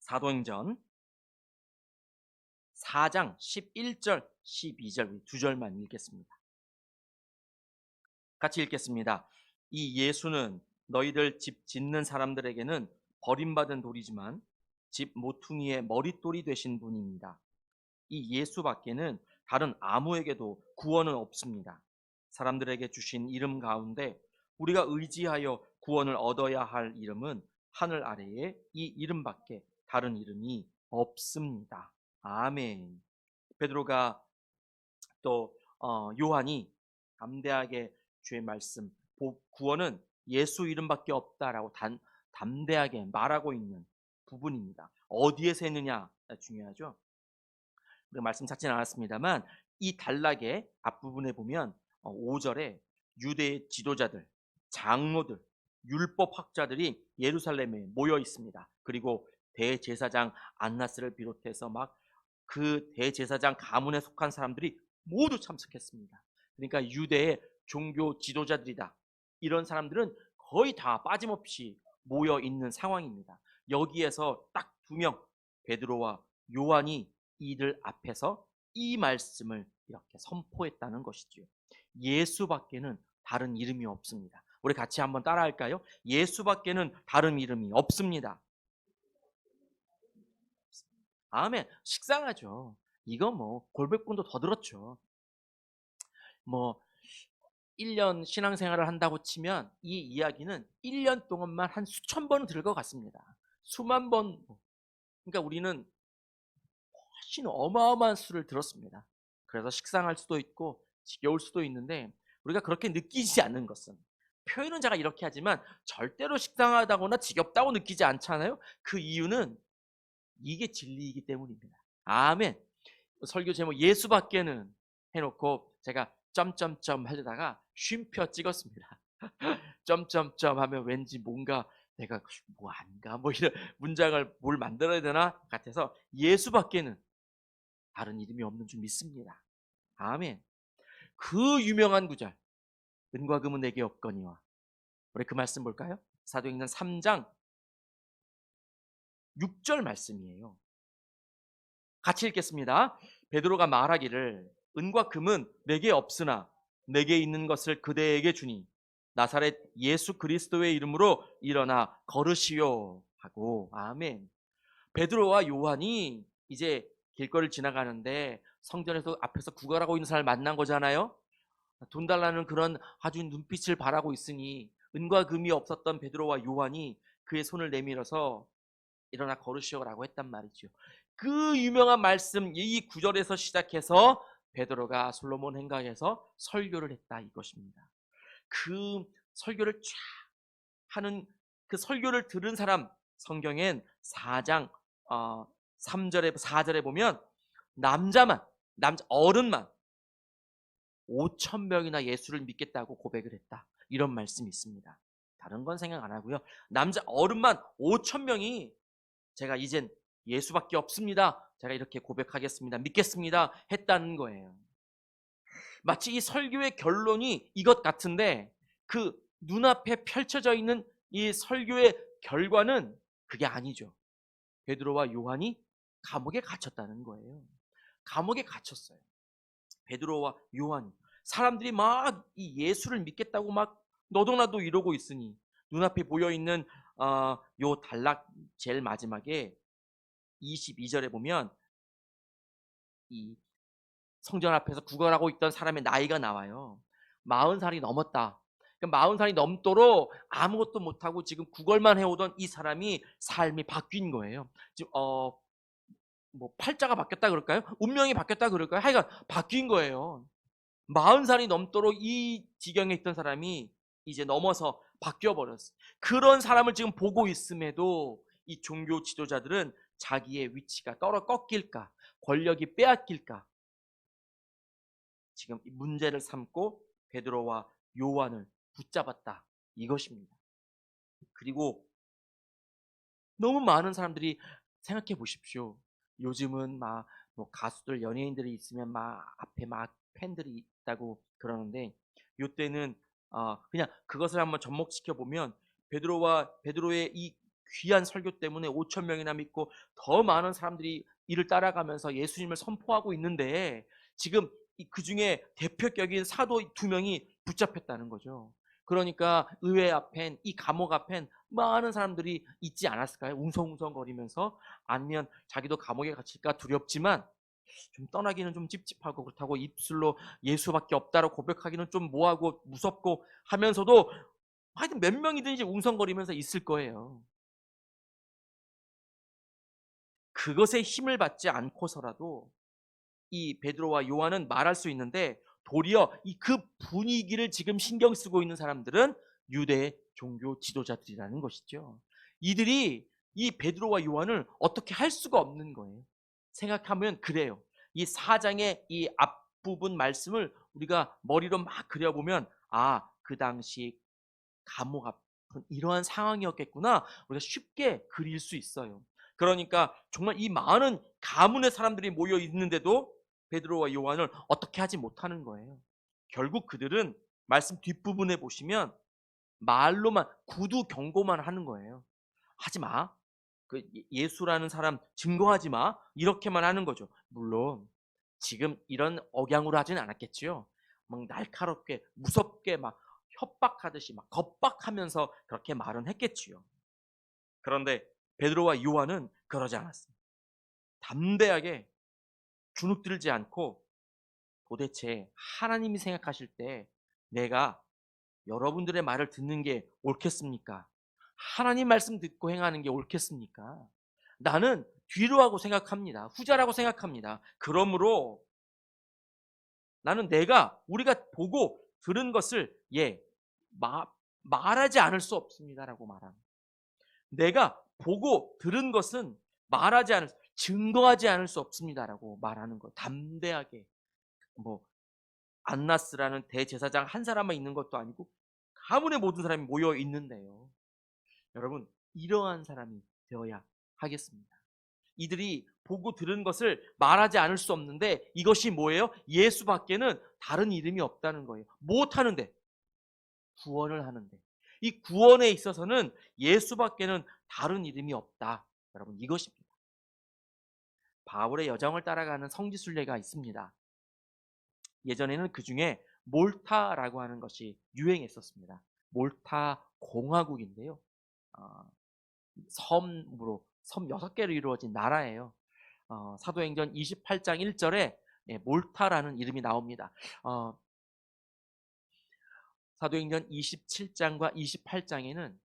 사도행전 4장 11절, 12절 두 절만 읽겠습니다. 같이 읽겠습니다. 이 예수는 너희들 집 짓는 사람들에게는 버림받은 돌이지만 집 모퉁이의 머릿돌이 되신 분입니다. 이 예수밖에는 다른 아무에게도 구원은 없습니다. 사람들에게 주신 이름 가운데 우리가 의지하여 구원을 얻어야 할 이름은 하늘 아래에 이 이름밖에 다른 이름이 없습니다. 아멘. 베드로가 또 요한이 담대하게 주의 말씀, 구원은 예수 이름밖에 없다라고 담대하게 말하고 있는 부분입니다. 어디에서 했느냐 중요하죠. 우리가 말씀 찾지는 않았습니다만 이 단락의 앞부분에 보면 5절에 유대의 지도자들, 장로들, 율법학자들이 예루살렘에 모여 있습니다. 그리고 대제사장 안나스를 비롯해서 막 그 대제사장 가문에 속한 사람들이 모두 참석했습니다. 그러니까 유대의 종교 지도자들이다. 이런 사람들은 거의 다 빠짐없이 모여 있는 상황입니다. 여기에서 딱 두 명, 베드로와 요한이 이들 앞에서 이 말씀을 이렇게 선포했다는 것이죠. 예수밖에는 다른 이름이 없습니다. 우리 같이 한번 따라할까요? 예수밖에는 다른 이름이 없습니다. 아멘. 식상하죠. 이거 뭐 골백분도 더 들었죠. 뭐 1년 신앙생활을 한다고 치면 이 이야기는 1년 동안만 한 수천 번은 들을 것 같습니다. 수만 번. 그러니까 우리는 훨씬 어마어마한 수를 들었습니다. 그래서 식상할 수도 있고 지겨울 수도 있는데 우리가 그렇게 느끼지 않는 것은, 표현은 제가 이렇게 하지만 절대로 식상하다거나 지겹다고 느끼지 않잖아요. 그 이유는 이게 진리이기 때문입니다. 아멘. 설교 제목 예수밖에는 해놓고 제가 점점점 하려다가 쉼표 찍었습니다. 점점점 하면 왠지 뭔가 내가 뭐 안가 뭐 이런 문장을 뭘 만들어야 되나 같아서 예수밖에는 다른 이름이 없는 줄 믿습니다. 아멘. 그 유명한 구절, 은과 금은 내게 없거니와. 우리 그 말씀 볼까요? 사도행전 3장 6절 말씀이에요. 같이 읽겠습니다. 베드로가 말하기를 은과 금은 내게 없으나 내게 있는 것을 그대에게 주니 나사렛 예수 그리스도의 이름으로 일어나 걸으시오 하고. 아멘. 베드로와 요한이 이제 길거리를 지나가는데 성전에서 앞에서 구걸하고 있는 사람을 만난 거잖아요. 돈 달라는 그런 아주 눈빛을 바라고 있으니 은과 금이 없었던 베드로와 요한이 그의 손을 내밀어서 일어나 걸으시오라고 했단 말이죠. 그 유명한 말씀 이 구절에서 시작해서 베드로가 솔로몬 행각에서 설교를 했다 이것입니다. 그 설교를 쫙 하는 그 설교를 들은 사람, 성경엔 4장 3절에 4절에 보면 남자 어른만 5천 명이나 예수를 믿겠다고 고백을 했다. 이런 말씀이 있습니다. 다른 건 생각 안 하고요. 남자 어른만 5천 명이 제가 이젠 예수밖에 없습니다. 제가 이렇게 고백하겠습니다. 믿겠습니다. 했다는 거예요. 마치 이 설교의 결론이 이것 같은데 그 눈앞에 펼쳐져 있는 이 설교의 결과는 그게 아니죠. 베드로와 요한이 감옥에 갇혔다는 거예요. 감옥에 갇혔어요. 베드로와 요한이. 사람들이 막 이 예수를 믿겠다고 막 너도나도 이러고 있으니 눈앞에 보여있는 요 단락 제일 마지막에 22절에 보면 이 성전 앞에서 구걸하고 있던 사람의 나이가 나와요. 40살이 넘었다. 40살이 넘도록 아무것도 못하고 지금 구걸만 해오던 이 사람이 삶이 바뀐 거예요. 지금 뭐 팔자가 바뀌었다 그럴까요? 운명이 바뀌었다 그럴까요? 하여간 바뀐 거예요. 40살이 넘도록 이 지경에 있던 사람이 이제 넘어서 바뀌어 버렸어요. 그런 사람을 지금 보고 있음에도 이 종교 지도자들은 자기의 위치가 꺾일까, 권력이 빼앗길까, 지금 이 문제를 삼고 베드로와 요한을 붙잡았다 이것입니다. 그리고 너무 많은 사람들이 생각해 보십시오. 요즘은 막 뭐 가수들, 연예인들이 있으면 막 앞에 막 팬들이 있다고 그러는데 요때는 그냥 그것을 한번 접목시켜 보면 베드로의 이 귀한 설교 때문에 5천 명이나 믿고 더 많은 사람들이 이를 따라가면서 예수님을 선포하고 있는데 지금 그 중에 대표격인 사도 두 명이 붙잡혔다는 거죠. 그러니까 의회 앞엔, 이 감옥 앞엔 많은 사람들이 있지 않았을까요? 웅성웅성거리면서. 아니면 자기도 감옥에 갇힐까 두렵지만 좀 떠나기는 좀 찝찝하고 그렇다고 입술로 예수밖에 없다고 고백하기는 좀 뭐하고 무섭고 하면서도 하여튼 몇 명이든지 웅성거리면서 있을 거예요. 그것에 힘을 받지 않고서라도 이 베드로와 요한은 말할 수 있는데, 도리어 이 그 분위기를 지금 신경 쓰고 있는 사람들은 유대 종교 지도자들이라는 것이죠. 이들이 이 베드로와 요한을 어떻게 할 수가 없는 거예요. 생각하면 그래요. 이 4장의 이 앞부분 말씀을 우리가 머리로 막 그려보면, 아, 그 당시 감옥 앞은 이러한 상황이었겠구나, 우리가 쉽게 그릴 수 있어요. 그러니까 정말 이 많은 가문의 사람들이 모여 있는데도 베드로와 요한을 어떻게 하지 못하는 거예요. 결국 그들은 말씀 뒷부분에 보시면 말로만 구두 경고만 하는 거예요. 하지 마. 그 예수라는 사람 증거하지 마. 이렇게만 하는 거죠. 물론 지금 이런 억양으로 하진 않았겠지요. 막 날카롭게 무섭게 막 협박하듯이 막 겁박하면서 그렇게 말은 했겠지요. 그런데 베드로와 요한은 그러지 않았습니다. 담대하게 주눅들지 않고, 도대체 하나님이 생각하실 때 내가 여러분들의 말을 듣는 게 옳겠습니까? 하나님 말씀 듣고 행하는 게 옳겠습니까? 나는 뒤로 하고 생각합니다. 후자라고 생각합니다. 그러므로 나는 우리가 보고 들은 것을 말하지 않을 수 없습니다라고 말합니다. 내가 보고 들은 것은 증거하지 않을 수 없습니다라고 말하는 거. 담대하게. 뭐 안나스라는 대제사장 한 사람만 있는 것도 아니고 가문의 모든 사람이 모여 있는데요. 여러분, 이러한 사람이 되어야 하겠습니다. 이들이 보고 들은 것을 말하지 않을 수 없는데, 이것이 뭐예요? 예수밖에는 다른 이름이 없다는 거예요. 못하는데, 구원을 하는데, 이 구원에 있어서는 예수밖에는 다른 이름이 없다. 여러분, 이것입니다. 바울의 여정을 따라가는 성지순례가 있습니다. 예전에는 그 중에 몰타라고 하는 것이 유행했었습니다. 몰타 공화국인데요. 어, 섬 6개로 이루어진 나라예요. 사도행전 28장 1절에 몰타라는 이름이 나옵니다. 사도행전 27장과 28장에는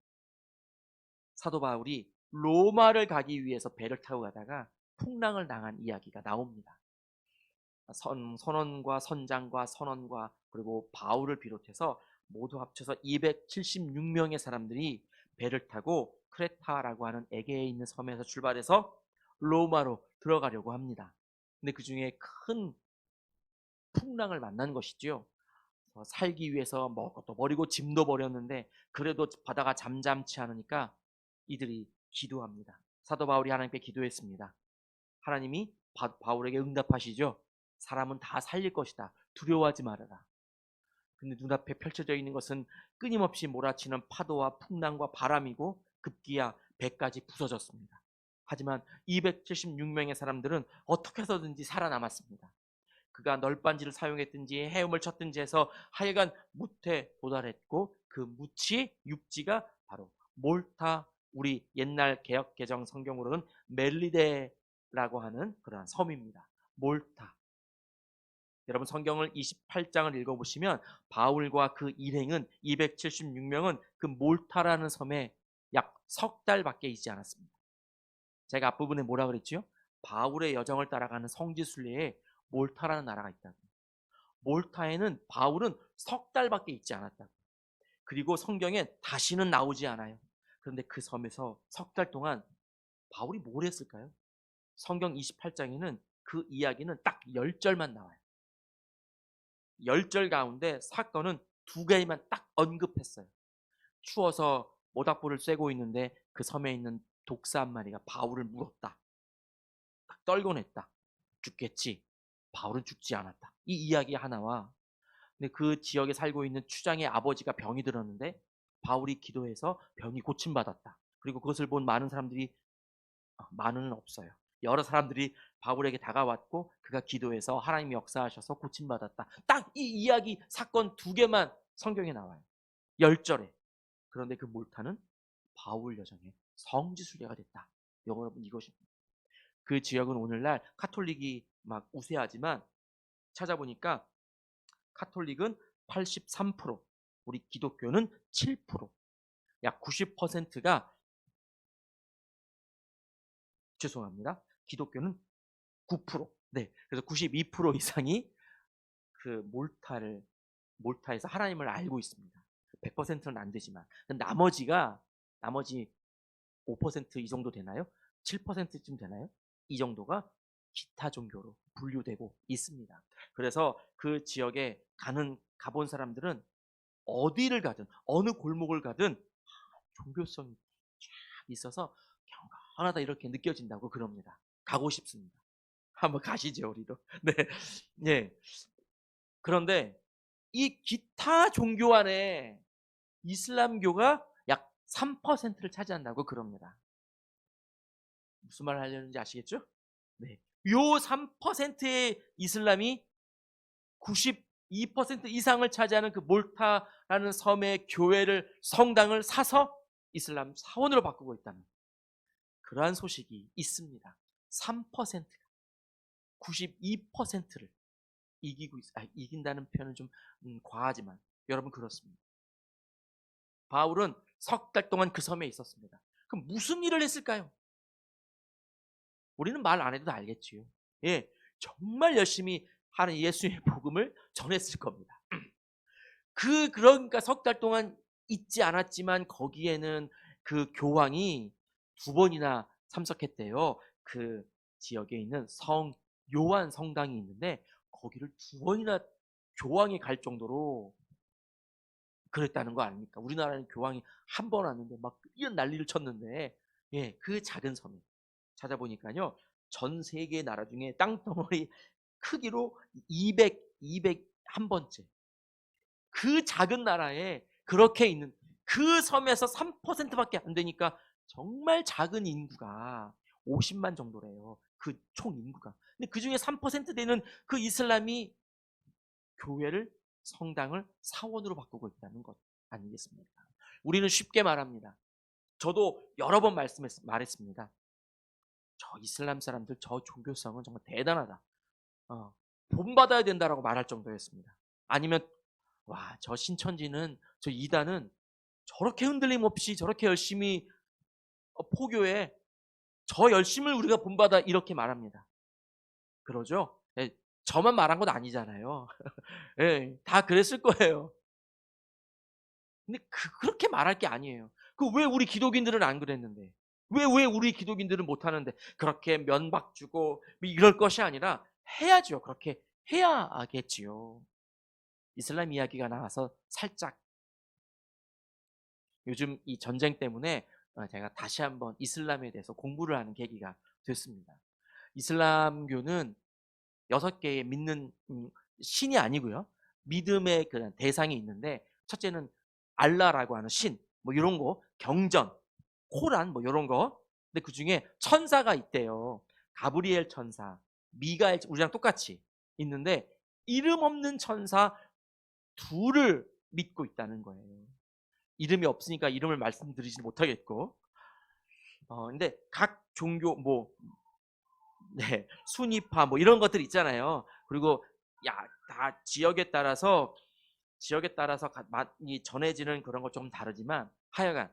사도 바울이 로마를 가기 위해서 배를 타고 가다가 풍랑을 당한 이야기가 나옵니다. 선원과 선장과 선원과 그리고 바울을 비롯해서 모두 합쳐서 276명의 사람들이 배를 타고 크레타라고 하는 에게에 있는 섬에서 출발해서 로마로 들어가려고 합니다. 근데 그 중에 큰 풍랑을 만난 것이지요. 살기 위해서 먹을 것도 버리고 짐도 버렸는데 그래도 바다가 잠잠치 않으니까 이들이 기도합니다. 사도 바울이 하나님께 기도했습니다. 하나님이 바울에게 응답하시죠. 사람은 다 살릴 것이다. 두려워하지 말아라. 근데 눈앞에 펼쳐져 있는 것은 끊임없이 몰아치는 파도와 풍랑과 바람이고 급기야 배까지 부서졌습니다. 하지만 276명의 사람들은 어떻게 해서든지 살아남았습니다. 그가 널빤지를 사용했든지 헤엄을 쳤든지 해서 하여간 뭇에 도달했고, 그 뭇이 육지가 바로 몰타, 우리 옛날 개역 개정 성경으로는 멜리데라고 하는 그러한 섬입니다. 몰타. 여러분, 성경을 28장을 읽어보시면 바울과 그 일행은 276명은 그 몰타라는 섬에 약 석 달밖에 있지 않았습니다. 제가 앞부분에 뭐라 그랬죠? 바울의 여정을 따라가는 성지순례에 몰타라는 나라가 있다고. 몰타에는 바울은 석 달밖에 있지 않았다고. 그리고 성경에 다시는 나오지 않아요. 그런데 그 섬에서 석 달 동안 바울이 뭘 했을까요? 성경 28장에는 그 이야기는 딱 10절만 나와요. 10절 가운데 사건은 두 개만 딱 언급했어요. 추워서 모닥불을 쐬고 있는데 그 섬에 있는 독사 한 마리가 바울을 물었다. 딱 떨곤 했다. 죽겠지. 바울은 죽지 않았다. 이 이야기 하나와, 근데 그 지역에 살고 있는 추장의 아버지가 병이 들었는데 바울이 기도해서 병이 고침받았다. 그리고 그것을 본 많은 사람들이, 많은은 없어요. 여러 사람들이 바울에게 다가왔고 그가 기도해서 하나님이 역사하셔서 고침받았다. 딱 이 이야기 사건 두 개만 성경에 나와요. 10절에. 그런데 그 몰타는 바울 여정의 성지순례가 됐다. 여러분, 이것입니다. 그 지역은 오늘날 카톨릭이 막 우세하지만 찾아보니까 카톨릭은 83%, 우리 기독교는 7%, 약 90%가, 죄송합니다, 기독교는 9%. 네, 그래서 92% 이상이 그 몰타에서 하나님을 알고 있습니다. 100%는 안 되지만 나머지 5%이 정도 되나요? 7%쯤 되나요? 이 정도가 기타 종교로 분류되고 있습니다. 그래서 그 지역에 가본 사람들은 어디를 가든 어느 골목을 가든 종교성이 쫙 있어서 경건하다 이렇게 느껴진다고 그럽니다. 가고 싶습니다. 한번 가시죠, 우리도. 네, 네. 그런데 이 기타 종교 안에 이슬람교가 약 3%를 차지한다고 그럽니다. 무슨 말 하려는지 아시겠죠? 네. 요 3%의 이슬람이 92% 이상을 차지하는 그 몰타라는 섬의 성당을 사서 이슬람 사원으로 바꾸고 있다는 그러한 소식이 있습니다. 3%가 92%를 이긴다는 표현은 좀 과하지만 여러분, 그렇습니다. 바울은 석 달 동안 그 섬에 있었습니다. 그럼 무슨 일을 했을까요? 우리는 말 안 해도 알겠지요. 예, 정말 열심히 하는 예수의 복음을 전했을 겁니다. 그러니까 석 달 동안 있지 않았지만 거기에는 그 교황이 2번이나 참석했대요. 그 지역에 있는 성 요한 성당이 있는데 거기를 2번이나 교황이 갈 정도로 그랬다는 거 아닙니까? 우리나라는 교황이 한 번 왔는데 막 이런 난리를 쳤는데, 예, 그 작은 섬에 찾아보니까요, 전 세계 나라 중에 땅덩어리 크기로 201번째, 그 작은 나라에 그렇게 있는 그 섬에서 3%밖에 안 되니까 정말 작은 인구가 50만 정도래요. 그 총 인구가. 근데 그 중에 3% 되는 그 이슬람이 교회를, 성당을 사원으로 바꾸고 있다는 것 아니겠습니까? 우리는 쉽게 말합니다. 저도 여러 번 말했습니다. 저 이슬람 사람들 저 종교성은 정말 대단하다. 본받아야 된다라고 말할 정도였습니다. 아니면 와, 저 신천지는, 저 이단은 저렇게 흔들림 없이 저렇게 열심히 포교해, 저 열심을 우리가 본받아, 이렇게 말합니다. 그러죠? 예, 저만 말한 건 아니잖아요. 예, 다 그랬을 거예요. 근데 그렇게 말할 게 아니에요. 왜 우리 기독인들은 안 그랬는데? 왜 우리 기독인들은 못 하는데? 그렇게 면박 주고 이럴 것이 아니라 해야죠. 그렇게 해야겠지요. 이슬람 이야기가 나와서 살짝, 요즘 이 전쟁 때문에 제가 다시 한번 이슬람에 대해서 공부를 하는 계기가 됐습니다. 이슬람교는 6개의 믿는 신이 아니고요. 믿음의 그 대상이 있는데, 첫째는 알라라고 하는 신, 뭐 이런 거, 경전, 코란, 뭐 이런 거. 근데 그 중에 천사가 있대요. 가브리엘 천사, 미가엘, 우리랑 똑같이 있는데 이름 없는 천사 둘을 믿고 있다는 거예요. 이름이 없으니까 이름을 말씀드리지 못하겠고, 근데 각 종교 네, 순위파 뭐 이런 것들 있잖아요. 그리고 다 지역에 따라서 많이 전해지는 그런 거 좀 다르지만, 하여간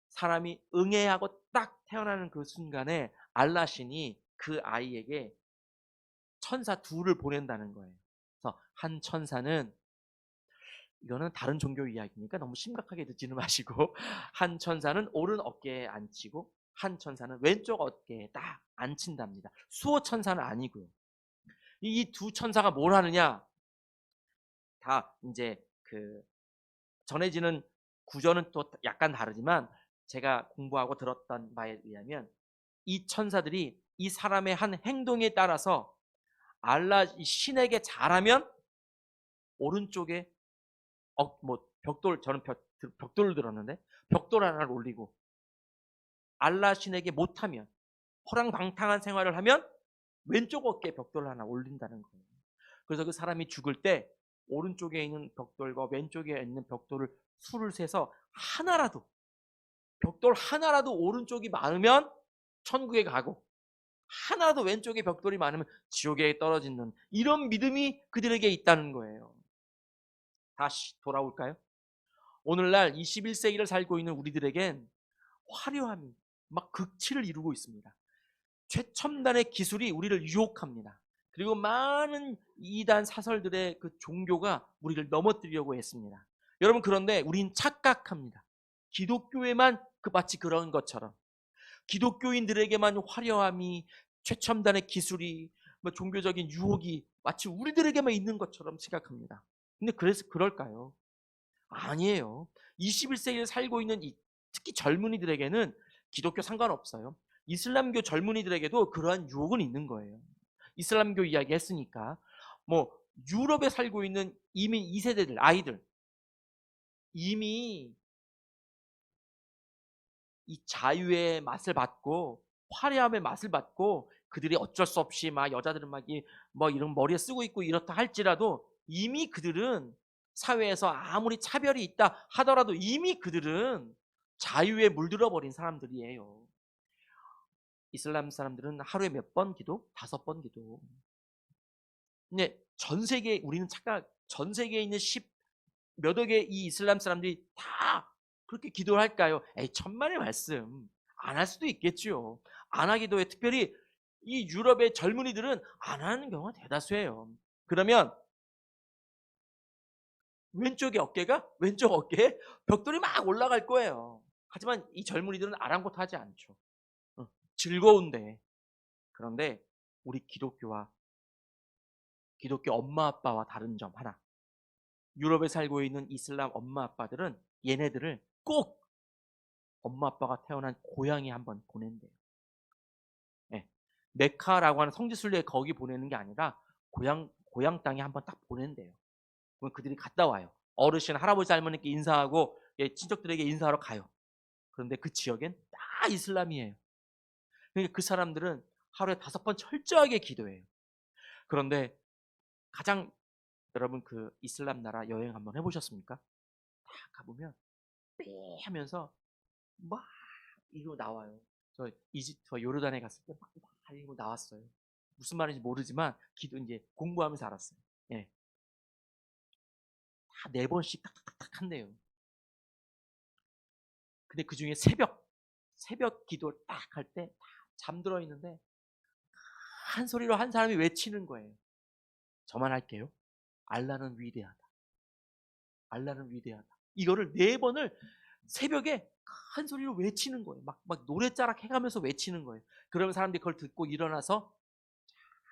사람이 응애하고 딱 태어나는 그 순간에 알라신이 그 아이에게 천사 둘을 보낸다는 거예요. 그래서 한 천사는, 이거는 다른 종교 이야기니까 너무 심각하게 듣지는 마시고, 한 천사는 오른 어깨에 앉히고 한 천사는 왼쪽 어깨에 딱 앉힌답니다. 수호 천사는 아니고요. 이 두 천사가 뭘 하느냐, 다 이제 그 전해지는 구조는 또 약간 다르지만 제가 공부하고 들었던 바에 의하면 이 천사들이 이 사람의 한 행동에 따라서 신에게 잘하면 오른쪽에 벽돌, 저는 벽돌을 들었는데 벽돌 하나를 올리고, 알라 신에게 못하면, 허랑방탕한 생활을 하면 왼쪽 어깨에 벽돌을 하나 올린다는 거예요. 그래서 그 사람이 죽을 때 오른쪽에 있는 벽돌과 왼쪽에 있는 벽돌을 수를 세서 하나라도, 벽돌 하나라도 오른쪽이 많으면 천국에 가고 하나라도 왼쪽에 벽돌이 많으면 지옥에 떨어지는, 이런 믿음이 그들에게 있다는 거예요. 다시 돌아올까요? 오늘날 21세기를 살고 있는 우리들에겐 화려함이 막 극치를 이루고 있습니다. 최첨단의 기술이 우리를 유혹합니다. 그리고 많은 이단 사설들의 그 종교가 우리를 넘어뜨리려고 했습니다. 여러분, 그런데 우린 착각합니다. 기독교에만 마치 그런 것처럼, 기독교인들에게만 화려함이, 최첨단의 기술이, 종교적인 유혹이 마치 우리들에게만 있는 것처럼 생각합니다. 근데 그래서 그럴까요? 아니에요. 21세기를 살고 있는 특히 젊은이들에게는 기독교 상관없어요. 이슬람교 젊은이들에게도 그러한 유혹은 있는 거예요. 이슬람교 이야기 했으니까. 유럽에 살고 있는 이민 2세대들, 아이들, 이미 이 자유의 맛을 받고 화려함의 맛을 받고, 그들이 어쩔 수 없이 막 여자들은 막 이런 머리에 쓰고 있고 이렇다 할지라도, 이미 그들은 사회에서 아무리 차별이 있다 하더라도 이미 그들은 자유에 물들어 버린 사람들이에요. 이슬람 사람들은 하루에 몇 번 기도? 5번 기도. 근데 전 세계, 우리는 착각, 전 세계에 있는 10몇 억의 이 이슬람 사람들이 다 그렇게 기도를 할까요? 에이, 천만의 말씀. 안 할 수도 있겠죠. 안 하기도 해. 특별히 이 유럽의 젊은이들은 안 하는 경우가 대다수예요. 그러면 왼쪽 어깨에 벽돌이 막 올라갈 거예요. 하지만 이 젊은이들은 아랑곳하지 않죠. 즐거운데. 그런데 우리 기독교 엄마 아빠와 다른 점 하나. 유럽에 살고 있는 이슬람 엄마 아빠들은 얘네들을 꼭 엄마 아빠가 태어난 고향에 한번 보낸대요. 네. 메카라고 하는 성지순례 거기 보내는 게 아니라 고향 땅에 한번 딱 보낸대요. 그럼 그들이 갔다 와요. 어르신, 할아버지, 할머니께 인사하고 친척들에게 인사하러 가요. 그런데 그 지역엔 다 이슬람이에요. 그러니까 그 사람들은 하루에 5번 철저하게 기도해요. 그런데 가장, 여러분 그 이슬람 나라 여행 한번 해보셨습니까? 딱 가보면 삐 하면서 막 이거 나와요. 저 이집트, 요르단에 갔을 때 막 이거 나왔어요. 무슨 말인지 모르지만 기도 이제 공부하면서 알았어요. 예, 다 4번씩 탁탁탁탁 한대요. 근데 그 중에 새벽 기도를 딱 할 때 잠들어 있는데 한 소리로 한 사람이 외치는 거예요. 저만 할게요. 알라는 위대하다. 알라는 위대하다. 이거를 4번을 새벽에 한 소리로 외치는 거예요. 막 노래자락 해가면서 외치는 거예요. 그러면 사람들이 그걸 듣고 일어나서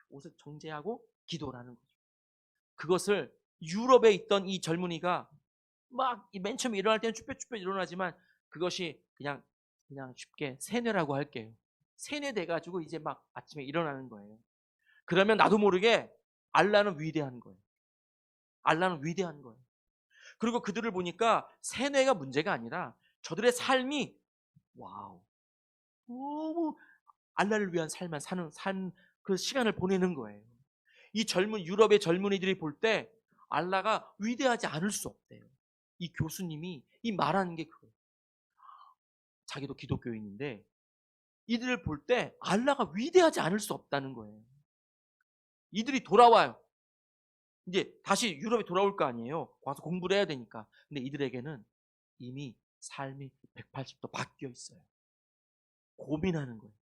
옷을 정제하고 기도를 하는 거죠. 그것을 유럽에 있던 이 젊은이가 막 맨 처음에 일어날 때는 쭈뼛쭈뼛 일어나지만, 그것이 그냥 쉽게 세뇌라고 할게요. 세뇌돼가지고 이제 막 아침에 일어나는 거예요. 그러면 나도 모르게 알라는 위대한 거예요. 알라는 위대한 거예요. 그리고 그들을 보니까 세뇌가 문제가 아니라 저들의 삶이, 와우, 너무 알라를 위한 삶만 사는 그 시간을 보내는 거예요. 이 유럽의 젊은이들이 볼 때 알라가 위대하지 않을 수 없대요. 이 교수님이 이 말하는 게 그거예요. 자기도 기독교인인데 이들을 볼 때 알라가 위대하지 않을 수 없다는 거예요. 이들이 돌아와요. 이제 다시 유럽에 돌아올 거 아니에요. 와서 공부를 해야 되니까. 근데 이들에게는 이미 삶이 180도 바뀌어 있어요. 고민하는 거예요.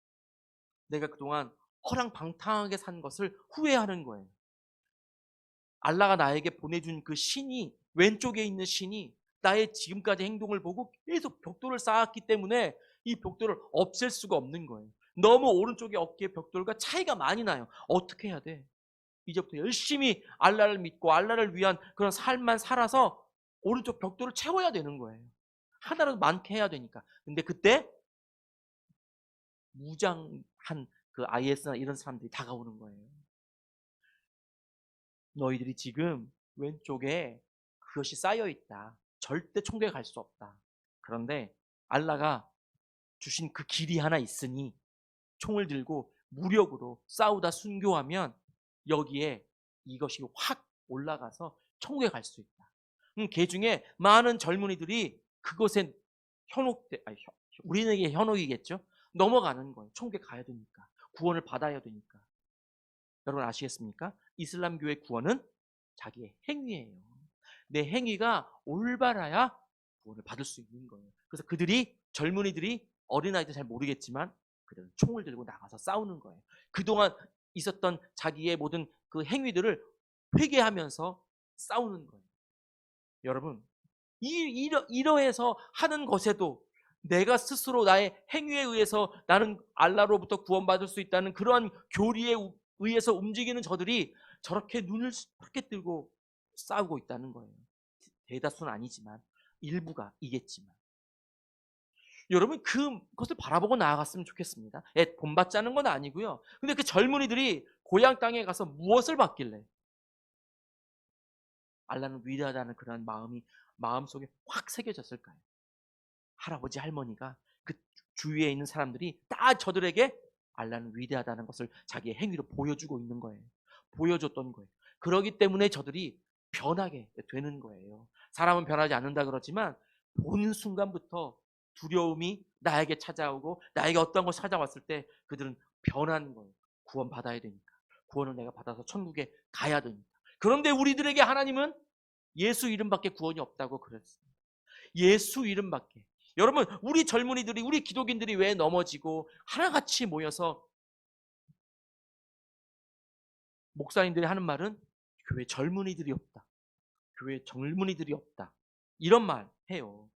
내가 그동안 허랑방탕하게 산 것을 후회하는 거예요. 알라가 나에게 보내준 그 신이, 왼쪽에 있는 신이 나의 지금까지 행동을 보고 계속 벽돌을 쌓았기 때문에 이 벽돌을 없앨 수가 없는 거예요. 너무 오른쪽에 어깨에 벽돌과 차이가 많이 나요. 어떻게 해야 돼? 이제부터 열심히 알라를 믿고 알라를 위한 그런 삶만 살아서 오른쪽 벽돌을 채워야 되는 거예요. 하나라도 많게 해야 되니까. 근데 그때 무장한 그 IS나 이런 사람들이 다가오는 거예요. 너희들이 지금 왼쪽에 그것이 쌓여 있다. 절대 총격에 갈 수 없다. 그런데 알라가 주신 그 길이 하나 있으니 총을 들고 무력으로 싸우다 순교하면 여기에 이것이 확 올라가서 천국에 갈 수 있다. 그 중에 많은 젊은이들이 그것에 우리에게 현혹이겠죠. 넘어가는 거예요. 천국에 가야 되니까. 구원을 받아야 되니까. 여러분 아시겠습니까? 이슬람교의 구원은 자기의 행위예요. 내 행위가 올바라야 구원을 받을 수 있는 거예요. 그래서 젊은이들이 어린아이들 잘 모르겠지만 그들은 총을 들고 나가서 싸우는 거예요. 그동안 있었던 자기의 모든 그 행위들을 회개하면서 싸우는 거예요. 여러분, 이러해서 하는 것에도 내가 스스로 나의 행위에 의해서 나는 알라로부터 구원받을 수 있다는 그러한 교리에 의해서 움직이는 저들이 저렇게 눈을 그렇게 뜨고 싸우고 있다는 거예요. 대다수는 아니지만 일부가 이겠지만 여러분 그것을 바라보고 나아갔으면 좋겠습니다. 본받자는 건 아니고요. 근데 그 젊은이들이 고향 땅에 가서 무엇을 받길래 알라는 위대하다는 그런 마음이 마음속에 확 새겨졌을까요? 할아버지 할머니가 그 주위에 있는 사람들이 다 저들에게 알라는 위대하다는 것을 자기의 행위로 보여주고 있는 거예요. 보여줬던 거예요. 그러기 때문에 저들이 변하게 되는 거예요. 사람은 변하지 않는다 그러지만 보는 순간부터 두려움이 나에게 찾아오고 나에게 어떤 것이 찾아왔을 때 그들은 변하는 거예요. 구원 받아야 되니까. 구원을 내가 받아서 천국에 가야 되니까. 그런데 우리들에게 하나님은 예수 이름밖에 구원이 없다고 그랬습니다. 예수 이름밖에. 여러분 우리 젊은이들이 우리 기독인들이 왜 넘어지고 하나같이 모여서 목사님들이 하는 말은 교회 젊은이들이 없다. 교회 젊은이들이 없다. 이런 말 해요.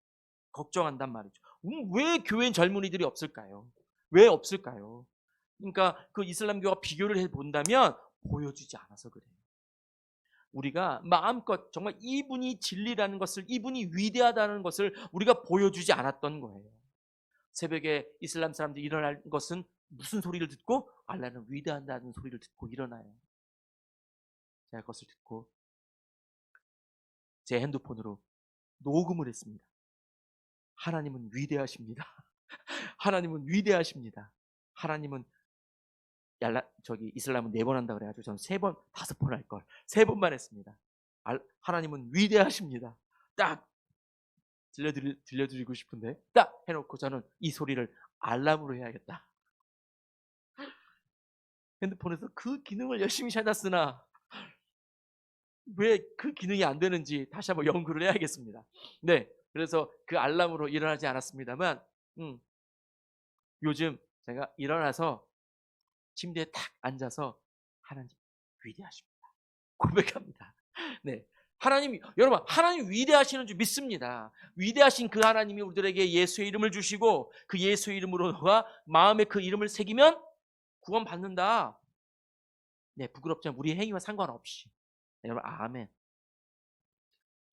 걱정한단 말이죠. 왜 교회엔 젊은이들이 없을까요? 왜 없을까요? 그러니까 그 이슬람교와 비교를 해본다면 보여주지 않아서 그래요. 우리가 마음껏 정말 이분이 진리라는 것을, 이분이 위대하다는 것을 우리가 보여주지 않았던 거예요. 새벽에 이슬람 사람들이 일어날 것은 무슨 소리를 듣고? 알라는 위대하다는 소리를 듣고 일어나요. 제가 그것을 듣고 제 핸드폰으로 녹음을 했습니다. 하나님은 위대하십니다. 하나님은 위대하십니다. 하나님은 이슬람은 4번 한다 그래가지고 저는 3번, 5번 할 걸 3번만 했습니다. 하나님은 위대하십니다. 딱 들려드리고 싶은데 딱 해놓고 저는 이 소리를 알람으로 해야겠다. 핸드폰에서 그 기능을 열심히 찾았으나 왜 그 기능이 안 되는지 다시 한번 연구를 해야겠습니다. 네, 그래서 그 알람으로 일어나지 않았습니다만 요즘 제가 일어나서 침대에 탁 앉아서 하나님 위대하십니다. 고백합니다. 네. 여러분, 하나님 위대하시는 줄 믿습니다. 위대하신 그 하나님이 우리들에게 예수의 이름을 주시고 그 예수의 이름으로 너가 마음에 그 이름을 새기면 구원 받는다. 네, 부끄럽지 않은 우리 행위와 상관없이. 네, 여러분, 아멘.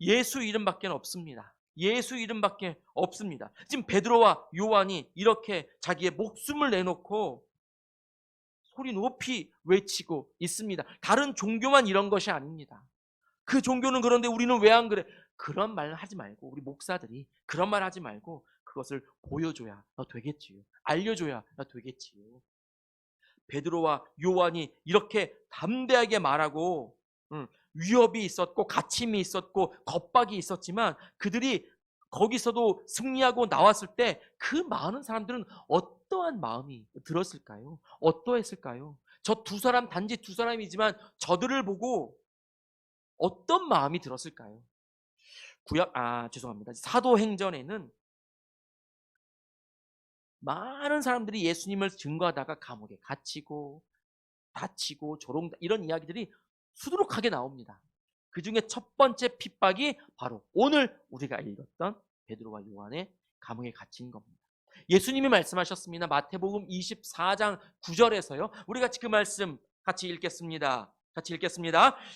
예수 이름밖에 없습니다. 예수 이름밖에 없습니다. 지금 베드로와 요한이 이렇게 자기의 목숨을 내놓고 소리 높이 외치고 있습니다. 다른 종교만 이런 것이 아닙니다. 그 종교는 그런데 우리는 왜 안 그래? 그런 말 하지 말고 우리 목사들이 그런 말 하지 말고 그것을 보여줘야 되겠지요. 알려줘야 되겠지요. 베드로와 요한이 이렇게 담대하게 말하고 위협이 있었고 갇힘이 있었고 겁박이 있었지만 그들이 거기서도 승리하고 나왔을 때 그 많은 사람들은 어떠한 마음이 들었을까요? 어떠했을까요? 저 두 사람 단지 두 사람이지만 저들을 보고 어떤 마음이 들었을까요? 죄송합니다. 사도행전에는 많은 사람들이 예수님을 증거하다가 감옥에 갇히고 다치고 이런 이야기들이 수두룩하게 나옵니다. 그 중에 첫 번째 핍박이 바로 오늘 우리가 읽었던 베드로와 요한의 감옥에 갇힌 겁니다. 예수님이 말씀하셨습니다. 마태복음 24장 9절에서요. 우리 같이 그 말씀 같이 읽겠습니다.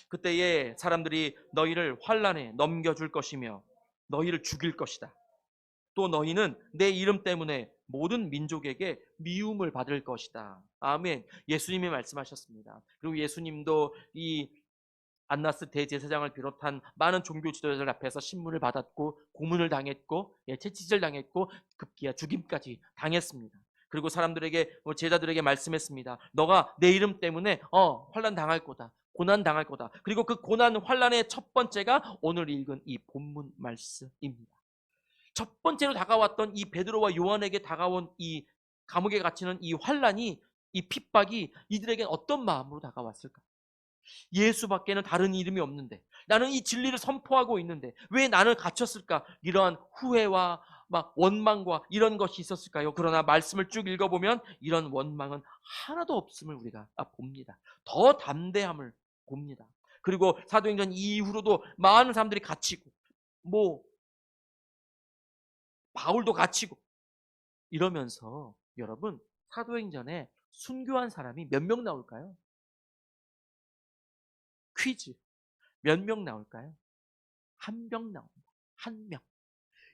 그때에 사람들이 너희를 환난에 넘겨줄 것이며 너희를 죽일 것이다. 또 너희는 내 이름 때문에 모든 민족에게 미움을 받을 것이다. 아멘. 예수님이 말씀하셨습니다. 그리고 예수님도 이 안나스 대제사장을 비롯한 많은 종교 지도자들 앞에서 신문을 받았고 고문을 당했고 채찍질 당했고 급기야 죽임까지 당했습니다. 그리고 사람들에게 제자들에게 말씀했습니다. 너가 내 이름 때문에 환난 당할 거다. 고난 당할 거다. 그리고 그 고난 환난의 첫 번째가 오늘 읽은 이 본문 말씀입니다. 첫 번째로 다가왔던 이 베드로와 요한에게 다가온 이 감옥에 갇히는 이 환난이, 이 핍박이 이들에게 어떤 마음으로 다가왔을까? 예수밖에는 다른 이름이 없는데, 나는 이 진리를 선포하고 있는데 왜 나는 갇혔을까? 이러한 후회와 막 원망과 이런 것이 있었을까요? 그러나 말씀을 쭉 읽어보면 이런 원망은 하나도 없음을 우리가 봅니다. 더 담대함을 봅니다. 그리고 사도행전 이후로도 많은 사람들이 갇히고, 뭐 바울도 갇히고 이러면서, 여러분, 사도행전에 순교한 사람이 몇 명 나올까요? 퀴즈. 몇 명 나올까요? 한 명 나옵니다. 한 명.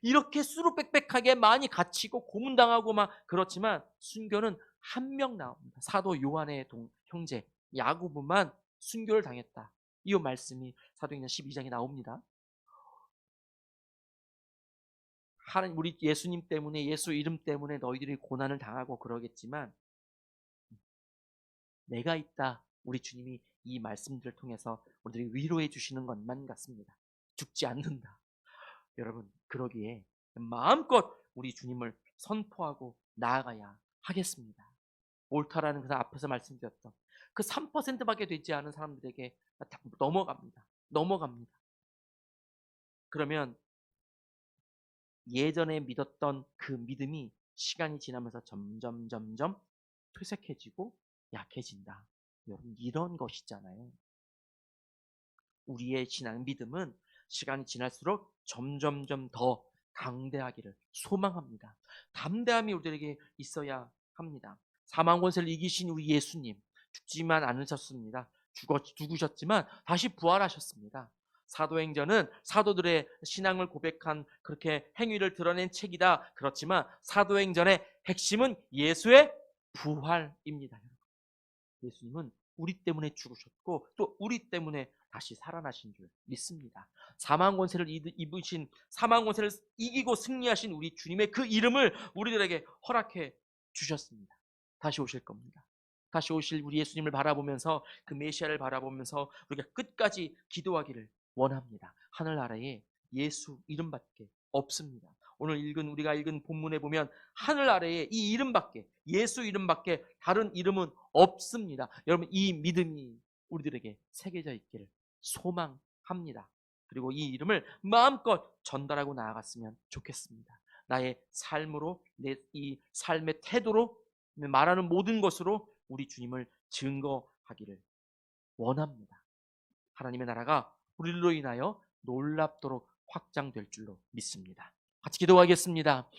이렇게 수루빽빽하게 많이 갇히고 고문당하고 막 그렇지만 순교는 한 명 나옵니다. 사도 요한의 형제 야고보만 순교를 당했다. 이 말씀이 사도행전 12장에 나옵니다. 하나님, 우리 예수님 때문에, 예수 이름 때문에 너희들이 고난을 당하고 그러겠지만 내가 있다. 우리 주님이 이 말씀들을 통해서 우리들이 위로해 주시는 것만 같습니다. 죽지 않는다. 여러분, 그러기에 마음껏 우리 주님을 선포하고 나아가야 하겠습니다. 옳다라는 그 앞에서 말씀드렸던 그 3%밖에 되지 않은 사람들에게 넘어갑니다. 넘어갑니다. 그러면 예전에 믿었던 그 믿음이 시간이 지나면서 점점 퇴색해지고 약해진다. 여러분, 이런 것이잖아요. 우리의 신앙 믿음은 시간이 지날수록 점점점 더 강대하기를 소망합니다. 담대함이 우리들에게 있어야 합니다. 사망 권세를 이기신 우리 예수님, 죽지만 않으셨습니다. 죽으셨지만 다시 부활하셨습니다. 사도행전은 사도들의 신앙을 고백한 그렇게 행위를 드러낸 책이다. 그렇지만 사도행전의 핵심은 예수의 부활입니다. 예수님은 우리 때문에 죽으셨고 또 우리 때문에 다시 살아나신 줄 믿습니다. 사망 권세를 입으신, 사망 권세를 이기고 승리하신 우리 주님의 그 이름을 우리들에게 허락해 주셨습니다. 다시 오실 겁니다. 다시 오실 우리 예수님을 바라보면서, 그 메시아를 바라보면서 우리가 끝까지 기도하기를 원합니다. 하늘 아래에 예수 이름밖에 없습니다. 오늘 우리가 읽은 본문에 보면 하늘 아래에 이 이름밖에, 예수 이름밖에 다른 이름은 없습니다. 여러분, 이 믿음이 우리들에게 새겨져 있기를 소망합니다. 그리고 이 이름을 마음껏 전달하고 나아갔으면 좋겠습니다. 나의 삶으로, 내 이 삶의 태도로, 말하는 모든 것으로 우리 주님을 증거하기를 원합니다. 하나님의 나라가 우리로 인하여 놀랍도록 확장될 줄로 믿습니다. 같이 기도하겠습니다.